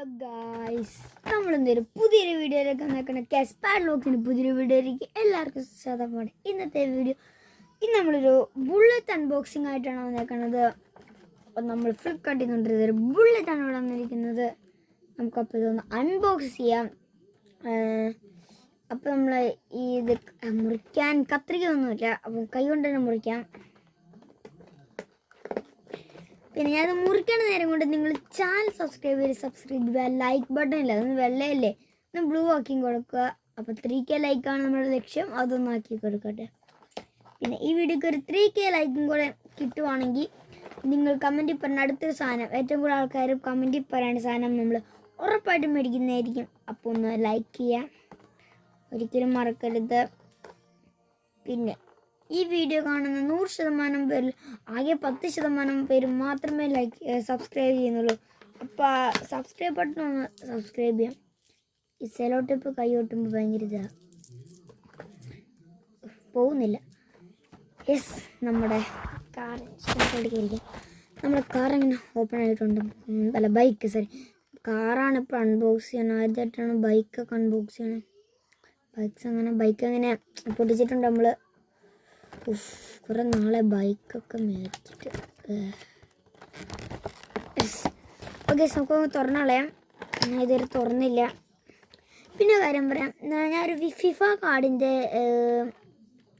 Hello guys, നമ്മളെന്തൊരു പുതിയൊരു വീഡിയോയിലേക്ക് നോക്കണം. കാസ്പാഡ് ലോക്കിൻ്റെ പുതിയൊരു വീഡിയോയിലേക്ക് എല്ലാവർക്കും സ്വാഗതം. ഇന്നത്തെ വീഡിയോ നമ്മളൊരു ബുള്ളറ്റ് അൺബോക്സിംഗ് ആയിട്ടാണ് വന്നേക്കുന്നത്. അപ്പം നമ്മൾ ഫ്ലിപ്കാർട്ടിൽ നിന്നുകൊണ്ടിരുന്നത് ഒരു ബുള്ളറ്റാണ് ഇവിടെ വന്നിരിക്കുന്നത്. നമുക്കപ്പോൾ ഇതൊന്ന് അൺബോക്സ് ചെയ്യാം. അപ്പോൾ നമ്മൾ ഇത് മുറിക്കാൻ കത്രിക ഒന്നുമില്ല, അപ്പം കൈ കൊണ്ട് തന്നെ മുറിക്കാം. പിന്നെ ഞാനത് മുറിക്കണ നേരം കൊണ്ട് നിങ്ങൾ ചാനൽ സബ്സ്ക്രൈബ് ചെയ്യുക. ലൈക്ക് ബട്ടൺ ഇല്ല, അതൊന്ന് വെള്ളയല്ലേ, ഒന്ന് ബ്ലൂ ആക്കി കൊടുക്കുക. അപ്പോൾ 3K ലൈക്കാണ് നമ്മുടെ ലക്ഷ്യം, അതൊന്നും ആക്കി കൊടുക്കട്ടെ. പിന്നെ ഈ വീഡിയോക്ക് ഒരു 3K ലൈക്കും കൂടെ കിട്ടുവാണെങ്കിൽ നിങ്ങൾ കമൻറ്റിൽ പറഞ്ഞ അടുത്തൊരു സാധനം, ഏറ്റവും കൂടുതൽ ആൾക്കാർ കമൻറ്റിൽ പറയേണ്ട സാധനം നമ്മൾ ഉറപ്പായിട്ടും മേടിക്കുന്നതായിരിക്കും. അപ്പോൾ ഒന്ന് ലൈക്ക് ചെയ്യാം, ഒരിക്കലും മറക്കരുത്. പിന്നെ ഈ വീഡിയോ കാണുന്ന 100% പേരിൽ ആകെ 10% പേര് മാത്രമേ സബ്സ്ക്രൈബ് ചെയ്യുന്നുള്ളൂ. അപ്പോൾ സബ്സ്ക്രൈബ് ബട്ടൺ ഒന്ന് സബ്സ്ക്രൈബ് ചെയ്യാം. ഈ സെലോ ടിപ്പ് കൈ ഒട്ടുമ്പോൾ ഭയങ്കര ഇതാണ്, പോകുന്നില്ല. യെസ്, നമ്മുടെ കാർ സ്റ്റാർട്ടിരിക്കും. നമ്മുടെ കാർ ഇങ്ങനെ ഓപ്പൺ ആയിട്ടുണ്ട്. അല്ല, ബൈക്ക്, സോറി, കാറാണ് ഇപ്പോൾ അൺബോക്സ് ചെയ്യണം. ആദ്യമായിട്ടാണ് ബൈക്കൊക്കെ അൺബോക്സ് ചെയ്യണം. ബൈക്ക് അങ്ങനെ പൊട്ടിച്ചിട്ടുണ്ട് നമ്മൾ. കുറേ നാളെ ബൈക്കൊക്കെ മേടിച്ചിട്ട്. ഓക്കെ, നമുക്ക് തുറന്നളയാം. ഇതുവരെ തുറന്നില്ല. പിന്നെ കാര്യം പറയാം, ഞാനൊരു ഫിഫ കാർഡിൻ്റെ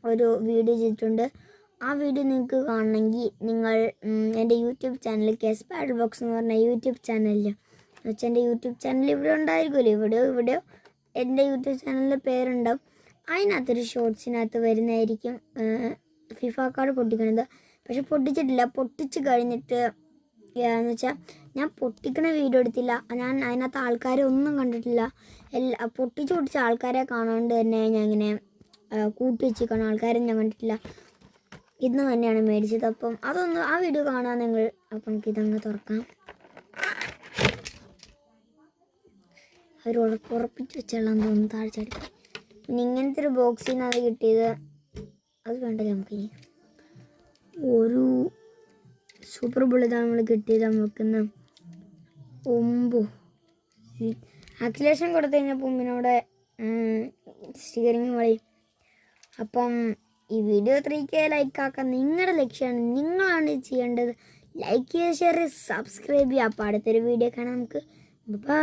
ഒരു വീഡിയോ ചെയ്തിട്ടുണ്ട്. ആ വീഡിയോ നിങ്ങൾക്ക് കാണണമെങ്കിൽ നിങ്ങൾ എൻ്റെ യൂട്യൂബ് ചാനൽ കാസ്പാഡ് ബോക്സ് എന്ന് പറഞ്ഞ യൂട്യൂബ് ചാനലിൽ വെച്ചാൽ എൻ്റെ യൂട്യൂബ് ചാനൽ ഇവിടെ ഉണ്ടായിരിക്കുമല്ലോ, ഇവിടെയോ എൻ്റെ യൂട്യൂബ് ചാനലിൻ്റെ പേരുണ്ടാവും. അതിനകത്തൊരു ഷോർട്സിനകത്ത് വരുന്നതായിരിക്കും ഫിഫ കാർഡ് പൊട്ടിക്കണത്. പക്ഷെ പൊട്ടിച്ചിട്ടില്ല. പൊട്ടിച്ച് കഴിഞ്ഞിട്ട് എന്ന് വെച്ചാൽ ഞാൻ പൊട്ടിക്കണ വീഡിയോ എടുത്തില്ല. ഞാൻ അതിനകത്ത് ആൾക്കാരെ ഒന്നും കണ്ടിട്ടില്ല. പൊട്ടിച്ച് ആൾക്കാരെ കാണാണ്ട് തന്നെ ഞാൻ ഇങ്ങനെ കൂട്ടി വെച്ചിരിക്കണം. ആൾക്കാരെ ഞാൻ കണ്ടിട്ടില്ല. ഇന്ന് തന്നെയാണ് മേടിച്ചത്. അപ്പം അതൊന്ന് ആ വീഡിയോ കാണാൻ നിങ്ങൾ. അപ്പം നമുക്കിതങ്ങ് തുറക്കാം. അവർ ഉറപ്പിച്ച് വെച്ചെല്ലാം തോന്നുന്നു താഴ്ചയായിട്ട്. പിന്നെ ഇങ്ങനത്തെ ഒരു ബോക്സിൽ നിന്നാണ് കിട്ടിയത്. അത് വേണ്ടല്ലോ നമുക്കിനി. ഒരു സൂപ്പർ ബുള്ളറ്റാണ് നമ്മൾ കിട്ടിയത്. നമുക്കിന്ന് ആക്സിലേഷൻ കൊടുത്തു കഴിഞ്ഞപ്പോൾ പിന്നെ സ്റ്റിയറിങ് വഴി. അപ്പം ഈ വീഡിയോ 3K ലൈക്കാക്കാൻ നിങ്ങളുടെ ലക്ഷ്യമാണ്. നിങ്ങളാണ് ചെയ്യേണ്ടത്. ലൈക്ക് ചെയ്യുക, ഷെയർ ചെയ്യുക, സബ്സ്ക്രൈബ് ചെയ്യുക. അപ്പോൾ അടുത്തൊരു വീഡിയോ കാണാം നമുക്ക്. ബൈ.